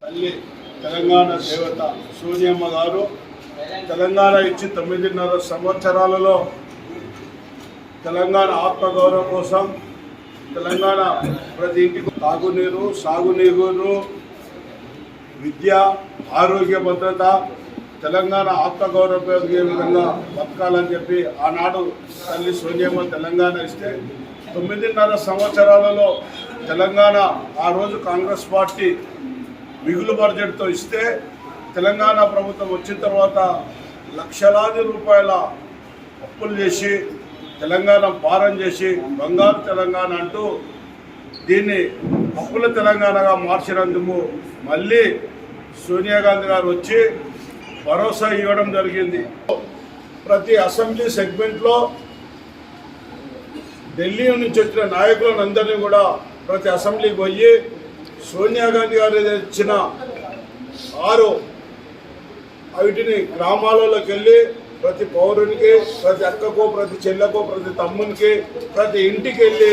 తల్లి తెలంగాణ దేవత సోనియమ్మ గారు తెలంగాణ ఇచ్చి 9.5 సంవత్సరాలలో తెలంగాణ ఆత్మగౌరవం కోసం తెలంగాణ ప్రతి ఇంటికి తాగునీరు, సాగునీరు, విద్య, ఆరోగ్య భద్రత, తెలంగాణ ఆత్మగౌరవం పెరిగే విధంగా బతకాలని చెప్పి ఆనాడు తల్లి సోనియమ్మ తెలంగాణ ఇస్తే 9.5 సంవత్సరాలలో తెలంగాణ ఆ రోజు కాంగ్రెస్ పార్టీ మిగులు బడ్జెట్తో ఇస్తే తెలంగాణ ప్రభుత్వం వచ్చిన తర్వాత లక్షలాది రూపాయల అప్పులు చేసి తెలంగాణ భారం చేసి బంగారు తెలంగాణ అంటూ దీన్ని అప్పుల తెలంగాణగా మార్చినందుకు మళ్ళీ సోనియా గాంధీ గారు వచ్చి భరోసా ఇవ్వడం జరిగింది. ప్రతి అసెంబ్లీ సెగ్మెంట్లో ఢిల్లీ నుంచి వచ్చిన నాయకులందరినీ కూడా ప్రతి అసెంబ్లీకి పోయి సోనియా గాంధీ గారు ఇచ్చిన 6 వీటిని గ్రామాలలోకి వెళ్ళి ప్రతి పౌరునికి, ప్రతి అక్కకో, ప్రతి చెల్లెకో, ప్రతి తమ్మునికి, ప్రతి ఇంటికి వెళ్ళి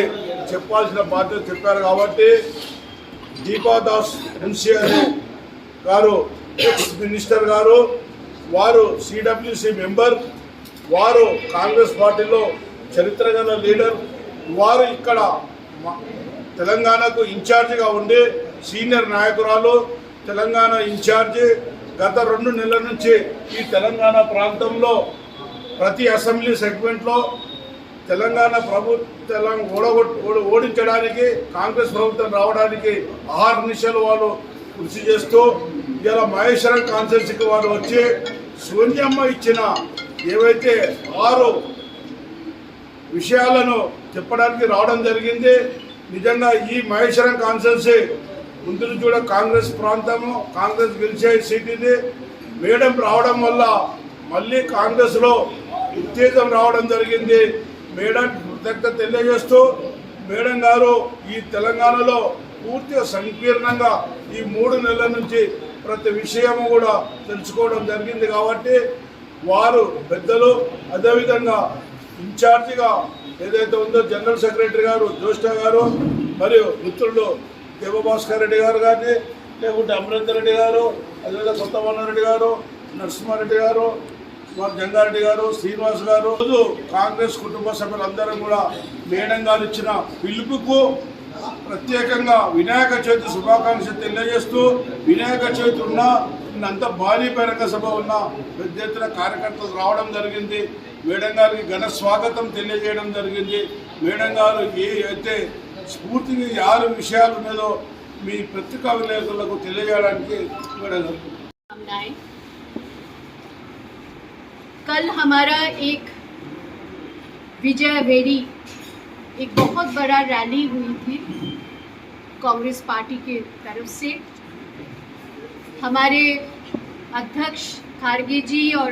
చెప్పాల్సిన బాధ్యత చెప్పారు. కాబట్టి దీపాదాస్ మున్షి గారు ఎక్స్ మినిస్టర్ గారు, వారు సిడబ్ల్యూసి మెంబర్, వారు కాంగ్రెస్ పార్టీలో చరిత్రగల లీడర్, వారు ఇక్కడ తెలంగాణకు ఇన్ఛార్జిగా ఉండి సీనియర్ నాయకురాలు, తెలంగాణ ఇన్ఛార్జి. గత 2 నెలల నుంచి ఈ తెలంగాణ ప్రాంతంలో ప్రతి అసెంబ్లీ సెగ్మెంట్లో తెలంగాణ ఓడించడానికి, కాంగ్రెస్ ప్రభుత్వం రావడానికి అహర్నిశలు వాళ్ళు కృషి చేస్తూ ఇలా మహేశ్వరం కాన్స్టిట్యున్సీకి వాళ్ళు వచ్చి సోనియమ్మ ఇచ్చిన ఏవైతే 6 విషయాలను చెప్పడానికి రావడం జరిగింది. నిజంగా ఈ మహేశ్వరం కాన్స్టిట్యున్సీ ముందు నుంచి కూడా కాంగ్రెస్ ప్రాంతము, కాంగ్రెస్ గెలిచే సీట్ ఇది. మేడం రావడం వల్ల మళ్ళీ కాంగ్రెస్లో ఉత్తేజం రావడం జరిగింది. మేడం కృతజ్ఞత తెలియజేస్తూ మేడం గారు ఈ తెలంగాణలో పూర్తిగా సంకీర్ణంగా ఈ 3 నెలల నుంచి ప్రతి విషయము కూడా తెలుసుకోవడం జరిగింది. కాబట్టి వారు పెద్దలు, అదేవిధంగా ఇన్ఛార్జిగా ఏదైతే ఉందో జనరల్ సెక్రటరీ గారు జ్యోష్ఠ గారు, మరియు మిత్రులు దేవభాస్కర్ రెడ్డి గారు కానీ, లేకుంటే అమరేందర్ రెడ్డి గారు, అదేవిధంగా కొత్తమోహన్ రెడ్డి గారు, నరసింహారెడ్డి గారు, జంగారెడ్డి గారు, శ్రీనివాస్ గారు, కాంగ్రెస్ కుటుంబ సభ్యులందరూ కూడా మేడం గారు ఇచ్చిన పిలుపుకు ప్రత్యేకంగా వినాయక చవితి శుభాకాంక్షలు తెలియజేస్తూ, వినాయక చవితి ఉన్న అంత భారీ బహిరంగ సభ ఉన్న పెద్ద ఎత్తున కార్యకర్తలు రావడం జరిగింది. మేడం గారికి ఘన స్వాగతం తెలియజేయడం జరిగింది. మేడం గారు అయితే స్ఫూర్తికి 6 విషయాలు ఉన్నాయో మీ పత్రికా విలేకరులకు తెలియజేయడానికి మేడం గారు. कल हमारा एक विजय वेरी एक बहुत बड़ा रैली हुई थी कांग्रेस पार्टी की तरफ से। हमारे अध्यक्ष खारगे जी और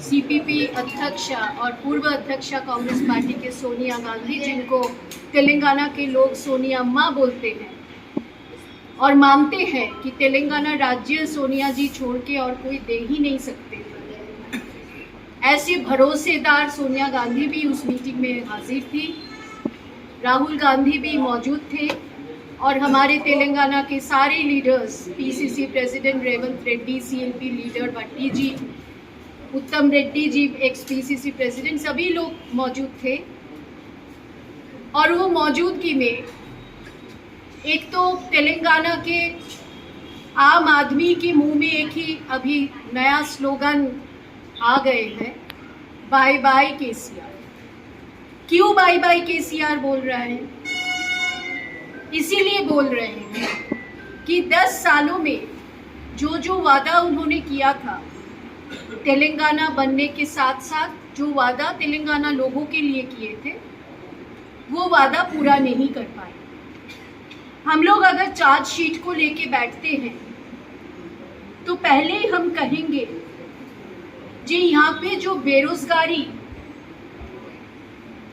सीपीपी अध्यक्ष और पूर्व अध्यक्ष कांग्रेस पार्टी के सोनिया गांधी, जिनको तेलंगाना के लोग सोनिया अम्मा बोलते हैं और मानते हैं कि तेलंगाना राज्य सोनिया जी छोड़ के और कोई दे ही नहीं सकते। ऐसे भरोसेदार सोनिया गांधी भी उस मीटिंग में हाजिर थी, राहुल गांधी भी मौजूद थे और हमारे तेलंगाना के सारे leaders, PCC president Revanth Reddy, CLP leader Bhatti ji, Uttam Reddy ji ex PCC president, सभी लोग मौजूद थे। और वो मौजूदगी में एक तो तेलंगाना के आम आदमी के मुंह में एक ही अभी नया स्लोगन आ गए हैं, बाय बाय केसीआर। क्यों बाय बाय केसीआर बोल रहे हैं? इसीलिए बोल रहे हैं कि 10 सालों में जो वादा उन्होंने किया था तेलंगाना बनने के साथ साथ, जो वादा तेलंगाना लोगों के लिए किए थे, वो वादा पूरा नहीं कर पाए। हम लोग अगर चार्जशीट को लेके बैठते हैं तो पहले हम कहेंगे जी यहाँ पे जो बेरोजगारी,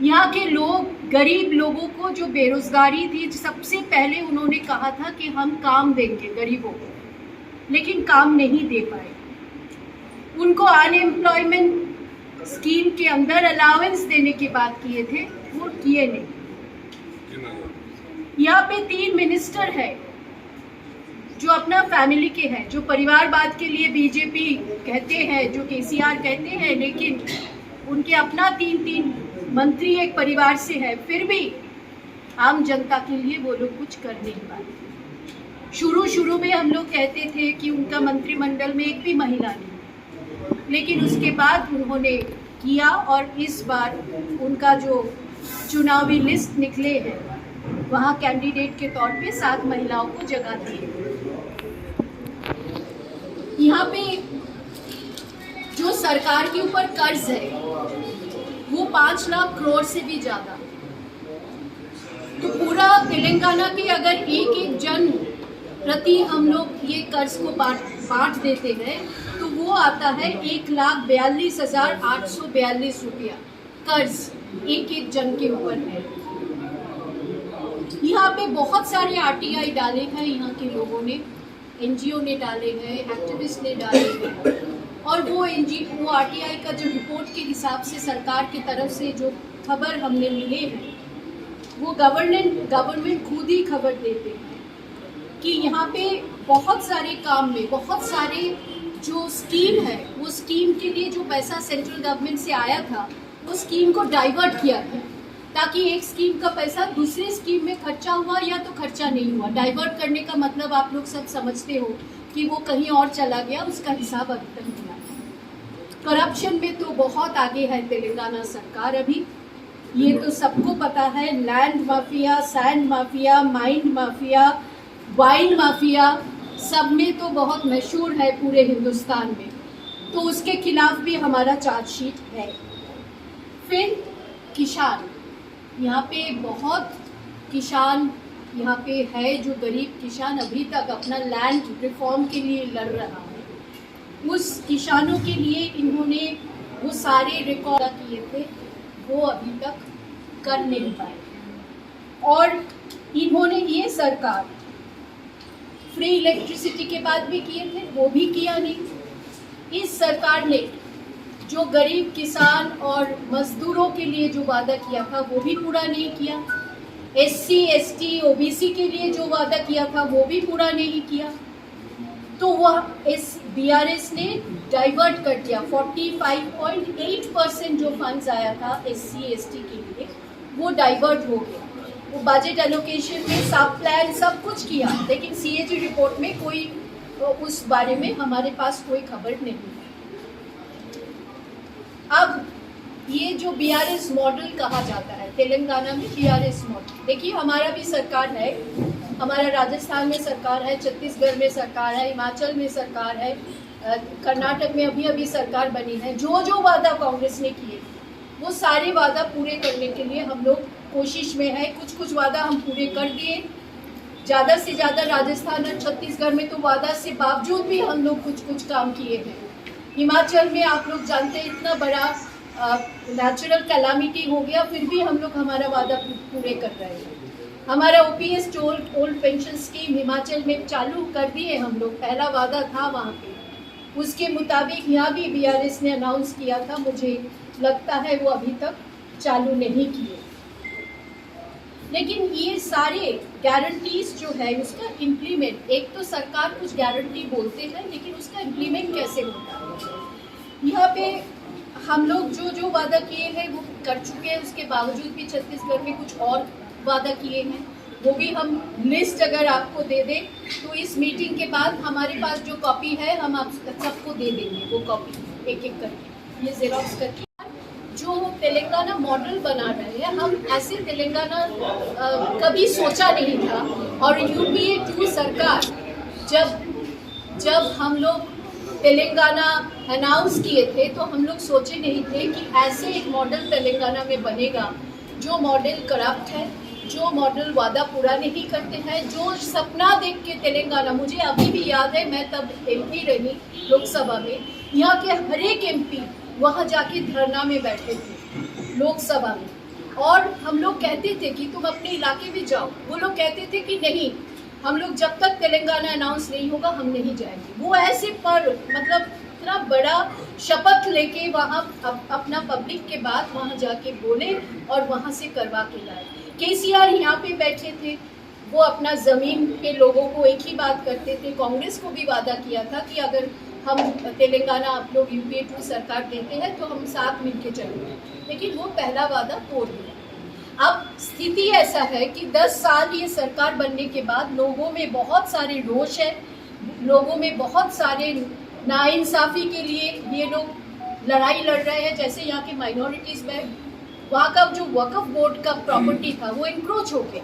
यहाँ के लोग गरीब लोगों को जो बेरोजगारी थी, सबसे पहले उन्होंने कहा था कि हम काम देंगे गरीबों को, लेकिन काम नहीं दे पाए। उनको अनएम्प्लॉयमेंट स्कीम के अंदर अलाउंस देने की बात किए थे, वो किए नहीं। यहाँ पे 3 मिनिस्टर है जो अपना फैमिली के हैं, जो परिवारवाद के लिए बीजेपी कहते हैं, जो केसीआर कहते हैं, लेकिन उनके अपना 3 मंत्री एक परिवार से है, फिर भी आम जनता के लिए वो लोग कुछ कर नहीं पाते। शुरू में हम लोग कहते थे कि उनका मंत्रिमंडल में एक भी महिला नहीं, लेकिन उसके बाद उन्होंने किया और इस बार उनका जो चुनावी लिस्ट निकले हैं वहाँ कैंडिडेट के तौर पे 7 महिलाओं को जगह दी। यहाँ पे जो सरकार के ऊपर कर्ज है वो 5 लाख करोड़ से भी ज्यादा। तो पूरा तेलंगाना के अगर एक जन प्रति हम लोग ये कर्ज को बांट देते हैं तो वो आता है 1,42,842 रुपया कर्ज एक जन के ऊपर है। यहाँ पे बहुत सारे आरटीआई डाले हैं यहाँ के लोगों ने, एनजीओ ने डाले हैं, एक्टिविस्ट ने डाले हैं, और वो आरटीआई का जो रिपोर्ट के हिसाब से सरकार की तरफ से जो खबर हमने मिले हैं वो गवर्नमेंट खुद ही खबर देते हैं कि यहाँ पे बहुत सारे काम में बहुत सारे जो स्कीम है वो स्कीम के लिए जो पैसा सेंट्रल गवर्नमेंट से आया था वो स्कीम को डाइवर्ट किया गया ताकि एक स्कीम का पैसा दूसरी स्कीम में खर्चा हुआ या तो खर्चा नहीं हुआ। डाइवर्ट करने का मतलब आप लोग सब समझते हो कि वो कहीं और चला गया, उसका हिसाब अभी तक नहीं आया। करप्शन में तो बहुत आगे है तेलंगाना सरकार अभी, ये तो सबको पता है। Land mafia, sand mafia, mine mafia, wine mafia, सब में तो बहुत मशहूर है पूरे हिंदुस्तान में, तो उसके खिलाफ भी हमारा चार्जशीट है। फिर किसान, यहाँ पे बहुत किसान यहाँ पे है जो गरीब किसान अभी तक अपना लैंड रिफॉर्म के लिए लड़ रहा है। उस किसानों के लिए इन्होंने वो सारे रिकॉर्ड किए थे वो अभी तक कर नहीं पाए, और इन्होंने ये सरकार फ्री इलेक्ट्रिसिटी के बाद भी किए थे, वो भी किया नहीं। इस सरकार ने जो गरीब किसान और मजदूरों के लिए जो वादा किया था वो भी पूरा नहीं किया। SC, ST, OBC के लिए जो वादा किया था वो भी पूरा नहीं किया। तो वह इस BRS ने डाइवर्ट कर दिया। 45.8% जो फंड्स आया था SC, ST के लिए वो डाइवर्ट हो गया। वो बजट एलोकेशन में सब प्लान सब कुछ किया, लेकिन CAG रिपोर्ट में कोई उस बारे में हमारे पास कोई खबर नहीं है। अब ये जो BRS मॉडल कहा जाता है तेलंगाना में, BRS मॉडल, देखिए हमारा भी सरकार है, हमारा राजस्थान में सरकार है, छत्तीसगढ़ में सरकार है, हिमाचल में सरकार है, कर्नाटक में अभी सरकार बनी है। जो वादा कांग्रेस ने किए वो सारे वादा पूरे करने के लिए हम लोग कोशिश में है। कुछ वादा हम पूरे कर दिए, ज़्यादा से ज़्यादा राजस्थान और छत्तीसगढ़ में तो वादा से बावजूद भी हम लोग कुछ काम किए हैं। हिमाचल में आप लोग जानते हैं इतना बड़ा नेचुरल कैलामिटी हो गया, फिर भी हम लोग हमारा वादा पूरे कर रहे हैं। हमारा OPS जो ओल्ड पेंशन स्कीम हिमाचल में चालू कर दिए हम लोग, पहला वादा था वहाँ पे, उसके मुताबिक यहाँ भी BRS ने अनाउंस किया था, मुझे लगता है वो अभी तक चालू नहीं किए। लेकिन ये सारे गारंटीज जो है उसका इम्प्लीमेंट, एक तो सरकार कुछ गारंटी बोलते हैं लेकिन उसका इम्प्लीमेंट कैसे होता है। यहाँ पे हम लोग जो वादा किए हैं वो कर चुके हैं, उसके बावजूद भी छत्तीसगढ़ में कुछ और वादा किए हैं, वो भी हम लिस्ट अगर आपको दे दें तो इस मीटिंग के बाद हमारे पास जो कॉपी है हम आप सबको दे देंगे, वो कॉपी एक करके, ये जेरॉक्स करके। जो तेलंगाना मॉडल बना रहे हैं हम, ऐसे तेलंगाना कभी सोचा नहीं था। और UPA 2 सरकार जब हम लोग तेलंगाना अनाउंस किए थे तो हम लोग सोचे नहीं थे कि ऐसे एक मॉडल तेलंगाना में बनेगा, जो मॉडल करप्ट है, जो मॉडल वादा पूरा नहीं करते हैं, जो सपना देख के तेलंगाना, मुझे अभी भी याद है मैं तब MP रही लोकसभा में, यहाँ के हर एक MP वहाँ जाके धरना में बैठे थे लोकसभा में, और हम लोग कहते थे कि तुम अपने इलाके में जाओ, वो लोग कहते थे कि नहीं, हम लोग जब तक तेलंगाना अनाउंस नहीं होगा हम नहीं जाएंगे। वो ऐसे पर मतलब इतना बड़ा शपथ लेके वहाँ अपना पब्लिक के बाद वहाँ जाके बोले और वहाँ से करवा के लाए। केसीआर यहाँ पे बैठे थे, वो अपना ज़मीन पे लोगों को एक ही बात करते थे। कांग्रेस को भी वादा किया था कि अगर हम तेलंगाना आप लोग यूपीए 2 सरकार देते हैं तो हम साथ मिलके चलेंगे, लेकिन वो पहला वादा तोड़ दिया। अब स्थिति ऐसा है कि 10 साल ये सरकार बनने के बाद लोगों में बहुत सारे रोष है, लोगों में बहुत सारे नाइंसाफ़ी के लिए ये लोग लड़ाई लड़ रहे हैं। जैसे यहाँ के माइनॉरिटीज़ में वहाँ का जो वक्फ बोर्ड का प्रॉपर्टी था वो इंक्रोच हो गया,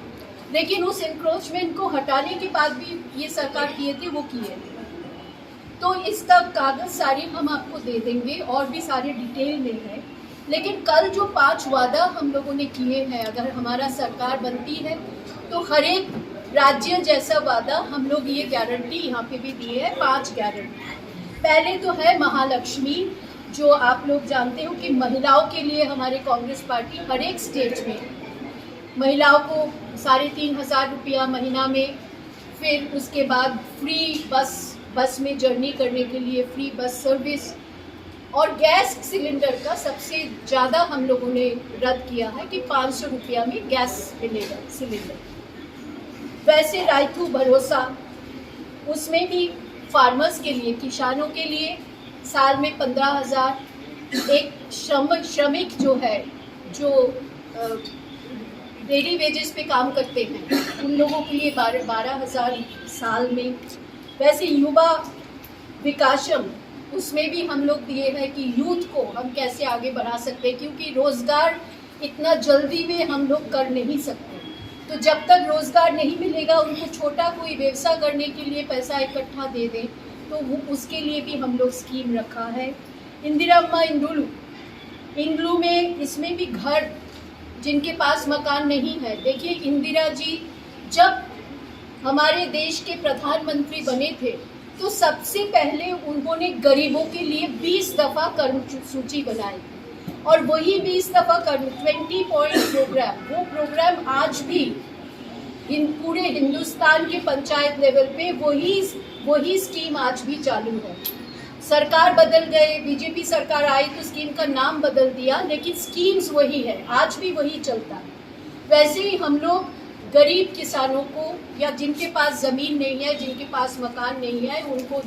लेकिन उस इंक्रोचमेंट को हटाने के बाद भी ये सरकार किए थे, वो किए। तो इसका कागज सारी हम आपको दे देंगे और भी सारे डिटेल में है। लेकिन कल जो 5 वादा हम लोगों ने किए हैं, अगर हमारा सरकार बनती है तो हर एक राज्य जैसा वादा हम लोग ये गारंटी यहाँ पे भी दिए हैं, 5 गारंटी। पहले तो है महालक्ष्मी, जो आप लोग जानते हो कि महिलाओं के लिए हमारे कांग्रेस पार्टी हर एक स्टेट में महिलाओं को 3,500 रुपया महीना में, फिर उसके बाद फ्री बस में जर्नी करने के लिए फ्री बस सर्विस, और गैस सिलेंडर का सबसे ज़्यादा हम लोगों ने रद्द किया है कि 500 रुपया में गैस मिलेगा सिलेंडर। वैसे रायतू भरोसा, उसमें भी फार्मर्स के लिए, किसानों के लिए साल में 15,000, एक श्रमिक जो है, जो डेली वेजेस पे काम करते हैं, उन लोगों के लिए 12,000 साल में। वैसे युवा विकासम, उसमें भी हम लोग दिए हैं कि यूथ को हम कैसे आगे बढ़ा सकते हैं, क्योंकि रोज़गार इतना जल्दी में हम लोग कर नहीं सकते। तो जब तक रोज़गार नहीं मिलेगा, उनको छोटा कोई व्यवसाय करने के लिए पैसा इकट्ठा दे दें, तो वो उसके लिए भी हम लोग स्कीम रखा है। इंदिरा अम्मा इंदुलू में, इसमें भी घर जिनके पास मकान नहीं है, देखिए इंदिरा जी जब हमारे देश के प्रधानमंत्री बने थे तो सबसे पहले उन्होंने गरीबों के लिए 20 दफ़ा कर्म सूची बनाई, और वही 20 दफ़ा कर्म 20 पॉइंट प्रोग्राम, वो प्रोग्राम आज भी पूरे हिंदुस्तान के पंचायत लेवल पे वही स्कीम आज भी चालू है। सरकार बदल गए, बीजेपी सरकार आई तो स्कीम का नाम बदल दिया, लेकिन स्कीम्स वही है, आज भी वही चलता है। वैसे ही हम लोग गरीब किसानों को, या जिनके पास ज़मीन नहीं है, जिनके पास मकान नहीं है, उनको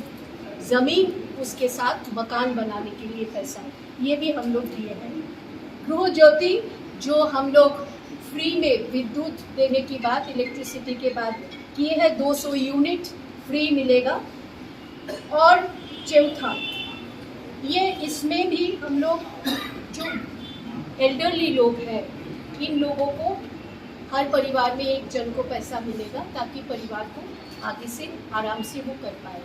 ज़मीन उसके साथ मकान बनाने के लिए पैसा, ये भी हम लोग दिए हैं। गृह ज्योति, जो हम लोग फ्री में विद्युत देने की बात, इलेक्ट्रिसिटी के बाद किए हैं, 200 यूनिट फ्री मिलेगा। और चौथा, ये इसमें भी हम लोग जो एल्डरली लोग हैं, इन लोगों को हर परिवार में एक जन को पैसा मिलेगा, ताकि परिवार को आगे से आराम से वो कर पाए।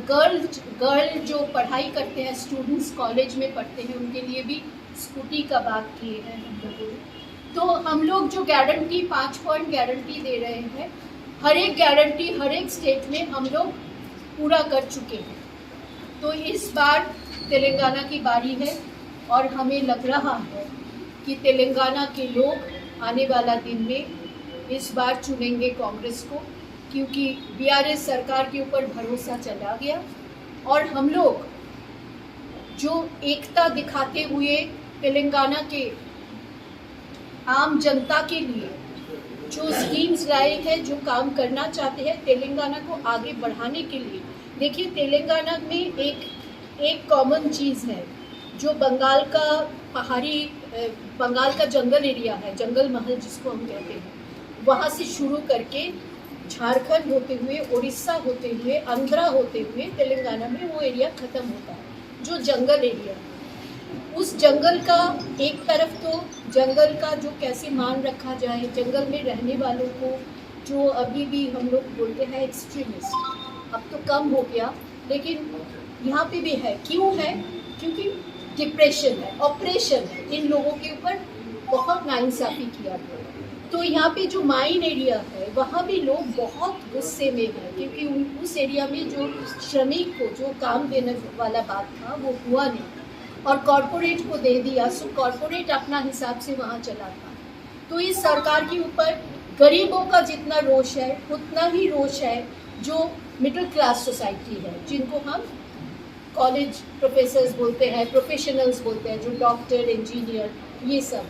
गर्ल जो पढ़ाई करते हैं, स्टूडेंट्स कॉलेज में पढ़ते हैं, उनके लिए भी स्कूटी का बात किए हैं हम लोगों ने। तो हम लोग जो गारंटी 5 पॉइंट गारंटी दे रहे हैं, हर एक गारंटी हर एक स्टेट में हम लोग पूरा कर चुके हैं। तो इस बार तेलंगाना की बारी है, और हमें लग रहा है कि तेलंगाना के लोग आने वाला दिन में इस बार चुनेंगे कांग्रेस को, क्योंकि बीआरएस सरकार के ऊपर भरोसा चला गया। और हम लोग जो एकता दिखाते हुए तेलंगाना के आम जनता के लिए जो स्कीम्स लाए हैं, जो काम करना चाहते हैं तेलंगाना को आगे बढ़ाने के लिए। देखिए, तेलंगाना में एक कॉमन चीज़ है, जो बंगाल का जंगल एरिया है, जंगल महल जिसको हम कहते हैं, वहाँ से शुरू करके झारखंड होते हुए, उड़ीसा होते हुए, आंध्रा होते हुए तेलंगाना में वो एरिया ख़त्म होता है, जो जंगल एरिया है। उस जंगल का एक तरफ तो जंगल का जो कैसे मान रखा जाए, जंगल में रहने वालों को, जो अभी भी हम लोग बोलते हैं एक्सट्रीमिस्ट, अब तो कम हो गया, लेकिन यहाँ पे भी है। क्यों है? क्योंकि डिप्रेशन है, ऑपरेशन है, इन लोगों के ऊपर बहुत नाइंसाफ़ी किया गया। तो यहाँ पे जो माइन एरिया है, वहाँ भी लोग बहुत गुस्से में हैं, क्योंकि उस एरिया में जो श्रमिक को जो काम देने वाला बात था वो हुआ नहीं। और कॉरपोरेट को दे दिया, सो कॉरपोरेट अपना हिसाब से वहाँ चलाता। तो इस सरकार के ऊपर गरीबों का जितना रोष है उतना ही रोष है जो मिडिल क्लास सोसाइटी है, जिनको हम कॉलेज प्रोफेसर्स बोलते हैं, प्रोफेशनल्स बोलते हैं, जो डॉक्टर, इंजीनियर, ये सब।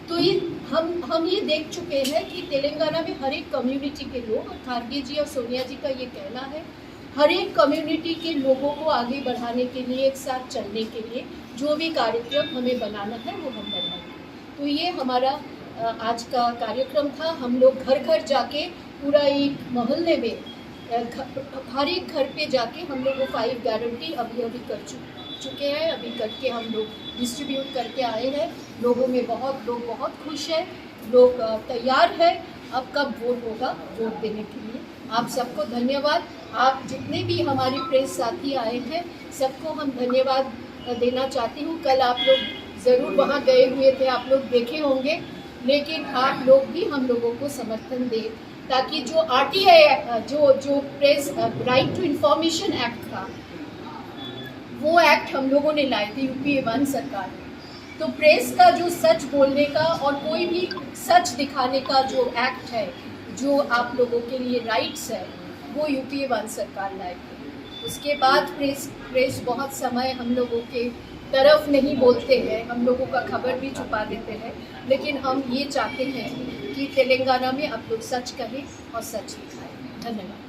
तो ये हम ये देख चुके हैं कि तेलंगाना में हर एक कम्युनिटी के लोग, और खारगे जी और सोनिया जी का ये कहना है, हर एक कम्युनिटी के लोगों को आगे बढ़ाने के लिए, एक साथ चलने के लिए जो भी कार्यक्रम हमें बनाना है वो हम बनाएंगे। तो ये हमारा आज का कार्यक्रम था। हम लोग घर घर जाके पूरा एक मोहल्ले में हर एक घर पे जाके हम लोग वो 5 गारंटी अभी कर चुके हैं। अभी करके हम लोग डिस्ट्रीब्यूट करके आए हैं। लोग बहुत खुश हैं, लोग तैयार हैं। अब कब वोट होगा, वोट देने के लिए आप सबको धन्यवाद। आप जितने भी हमारे प्रेस साथी आए हैं सबको हम धन्यवाद देना चाहती हूँ। कल आप लोग ज़रूर वहाँ गए हुए थे, आप लोग देखे होंगे, लेकिन आप लोग भी हम लोगों को समर्थन दें ताकि जो RTI जो press right to information act था, वो एक्ट हम लोगों ने लाए थे UPA 1 सरकार में। तो प्रेस का जो सच बोलने का और कोई भी सच दिखाने का जो एक्ट है, जो आप लोगों के लिए राइट्स है, वो UPA 1 सरकार लाई थी। उसके बाद प्रेस बहुत समय हम लोगों के तरफ नहीं बोलते हैं, हम लोगों का खबर भी छुपा देते हैं, लेकिन हम ये चाहते हैं कि तेलंगाना में आप लोग सच कहें और सच दिखाएं। धन्यवाद।